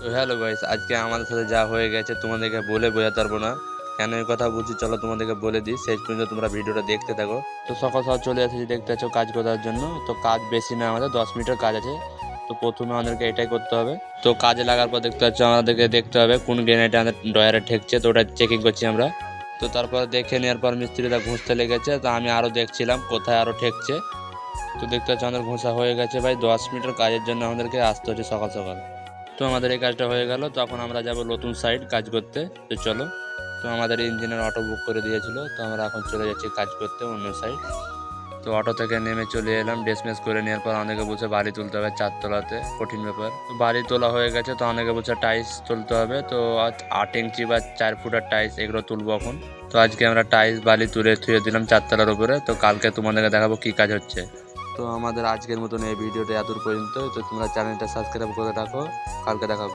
তো hello guys, আজকে আমাদের সাথে যা হয়ে গেছে তোমাদেরকে বলে বোঝাতে পারবো না। কেন এই কথা বলছি চলো তোমাদেরকে বলে দিই, শেষ পর্যন্ত তোমরা ভিডিওটা দেখতে থাকো। তো সকাল সকাল চলে এসেছি, দেখতে পাচ্ছ কাজ করার জন্য। তো কাজ বেশি না, আমাদের 10 মিনিটের কাজ আছে। তো প্রথমে আমাদেরকে এটাই করতে হবে। তো কাজে লাগার পর দেখতে পাচ্ছ আমাদেরকে দেখতে হবে কোন গ্রেনেডটা আমাদের ডয়ারে ঠেকছে, তো ওটা চেকিং করছি আমরা। তো তারপর দেখে নেওয়ার পর মিস্ত্রিটা ঘুষতে লেগেছে, তো আমি আরও দেখছিলাম কোথায় আরও ঠেকছে। তো দেখতে পাচ্ছ আমাদের ঘষা হয়ে গেছে ভাই, 10 মিনিটের কাজের জন্য আমাদেরকে আসতে হচ্ছে সকাল সকাল। তো আমাদের এই কাজটা হয়ে গেল, তখন আমরা যাব নতুন সাইড কাজ করতে। তো চলো। তো আমাদের ইঞ্জিনিয়ার অটো বুক করে দিয়েছিল, তো আমরা এখন চলে যাচ্ছি কাজ করতে অন্য সাইড। তো অটো থেকে নেমে চলে এলাম, ড্রেস করে নেওয়ার পর অনেকে বলছে বাড়ি তুলতে হবে 4 তলাতে, কঠিন ব্যাপার। তো বাড়ি তোলা হয়ে গেছে, তো অনেকে বলছে টাইলস তুলতে হবে। তো 8 ইঞ্চি বা 4 ফুটের টাইলস এগুলো তুলবো এখন। তো আজকে আমরা টাইলস বালি তুলে থুয়ে দিলাম 4 তলার উপরে। তো কালকে তোমাদেরকে দেখাবো কি কাজ হচ্ছে। তো আমাদের আজকের মতন এই ভিডিওটা এত পর্যন্ত। তো তোমরা চ্যানেলটা সাবস্ক্রাইব করে রাখো, কালকে দেখাবো।